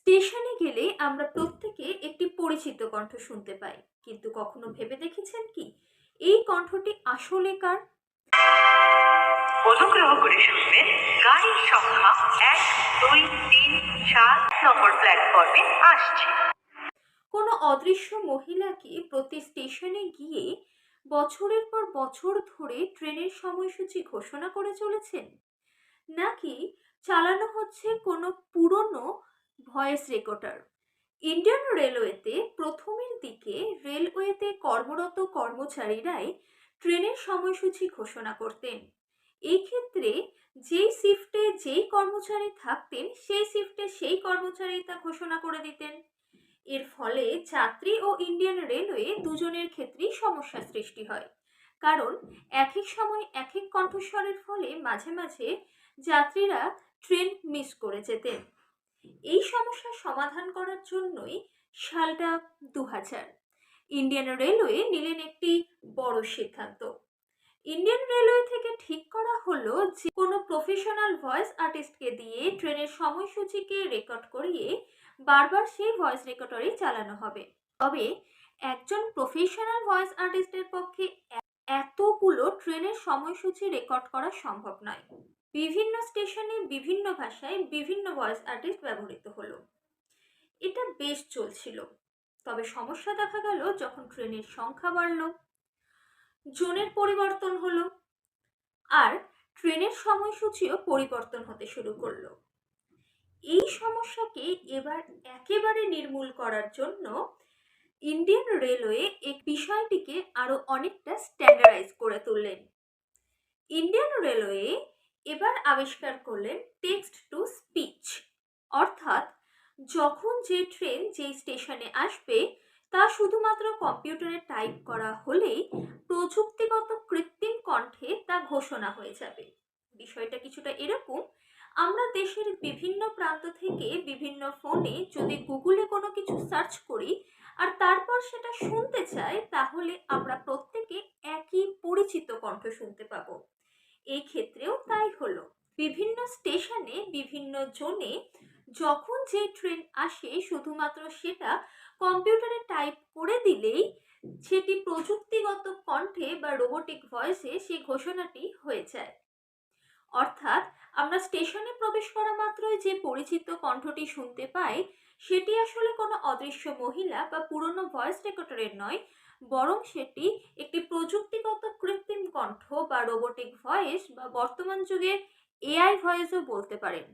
স্টেশনে গেলে আমরা প্রত্যেকে একটি পরিচিত কণ্ঠ শুনতে পাই, কিন্তু কখনো ভেবে দেখেছেন কি এই কণ্ঠটি আসলে কার? অনুগ্রহ করে শুনবেন, গাড়ির সংখ্যা 1, 2, 3, 4 নম্বর প্ল্যাটফর্মে আসছে। কোনো অদৃশ্য মহিলা কি প্রতি স্টেশনে গিয়ে বছরের পর বছর ধরে ট্রেনের সময়সূচি ঘোষণা করে চলেছেন, নাকি চালানো হচ্ছে কোনো পুরনো ভয়েস রেকর্ডার? ইন্ডিয়ান রেলওয়েতে প্রথমের দিকে রেলওয়েতে কর্মরত কর্মচারীরাই ট্রেনের সময়সূচি ঘোষণা করতেন। এই ক্ষেত্রে যেই শিফটে যেই কর্মচারী থাকতেন সেই শিফটে সেই কর্মচারী তা ঘোষণা করে দিতেন। এর ফলে যাত্রী ও ইন্ডিয়ান রেলওয়ে দুজনের ক্ষেত্রেই সমস্যার সৃষ্টি হয়, কারণ এক এক সময় এক এক কণ্ঠস্বরের ফলে মাঝে মাঝে যাত্রীরা ট্রেন মিস করে যেতেন। এই সমস্যার সমাধান করার জন্যই সালটা 2000 ইন্ডিয়ান রেলওয়ে নিলেন একটি বড় সিদ্ধান্ত। ইন্ডিয়ান রেলওয়ে থেকে ঠিক করা হলো যে কোনো প্রফেশনাল ভয়েস আর্টিস্টকে দিয়ে ট্রেনের সময়সূচিকে রেকর্ড করিয়ে বারবার সেই ভয়েস রেকর্ডারই চালানো হবে। তবে একজন প্রফেশনাল ভয়েস আর্টিস্টের পক্ষে এতগুলো ট্রেনের সময়সূচি রেকর্ড করা সম্ভব নয়। বিভিন্ন স্টেশনে বিভিন্ন ভাষায় বিভিন্ন ভয়েস আর্টিস্ট ব্যবহৃত হলো। এটা বেশ চলছিল। তবে সমস্যা দেখা গেল যখন ট্রেনের সংখ্যা বাড়লো, জোনের পরিবর্তন হলো, আর ট্রেনের সময়সূচিও পরিবর্তন হতে শুরু করলো। এই সমস্যাকে এবার একেবারে নির্মূল করার জন্য ইন্ডিয়ান রেলওয়ে এই বিষয়টিকে আরো অনেকটা স্ট্যান্ডার্ডাইজ করে তুললেন। ইন্ডিয়ান রেলওয়ে এবার আবিষ্কার করলেন টেক্সট টু স্পিচ, অর্থাৎ যখন যে ট্রেন যে স্টেশনে আসবে তা শুধুমাত্র কম্পিউটারে টাইপ করা হলেই প্রযুক্তিগত কৃত্রিম কণ্ঠে তা ঘোষণা হয়ে যাবে। বিষয়টা কিছুটা এরকম, আমরা দেশের বিভিন্ন প্রান্ত থেকে বিভিন্ন ফোনে যদি গুগলে কোনো কিছু সার্চ করি আর তারপর সেটা শুনতে চাই, তাহলে আমরা প্রত্যেকে একই পরিচিত কণ্ঠ শুনতে পাবো। এই ক্ষেত্রেও তাই হলো। বিভিন্ন স্টেশনে বিভিন্ন জোনে যখন যে ট্রেন আসে শুধুমাত্র সেটা কম্পিউটারে টাইপ করে দিলেই সেটি প্রযুক্তিগত কণ্ঠে বা রোবোটিক ভয়েসে সেই ঘোষণাটি হয়ে যায়। অর্থাৎ আমরা স্টেশনে প্রবেশ করা মাত্রই যে পরিচিত কণ্ঠটি শুনতে পাই সেটি আসলে কোনো অদৃশ্য মহিলা বা পুরনো ভয়েস রেকর্ডারের নয়, বরং সেটি একটি প্রযুক্তিগত কৃত্রিম কণ্ঠ বা রোবোটিক ভয়েস বা বর্তমান যুগের এআই ভয়েসও বলতে পারেন।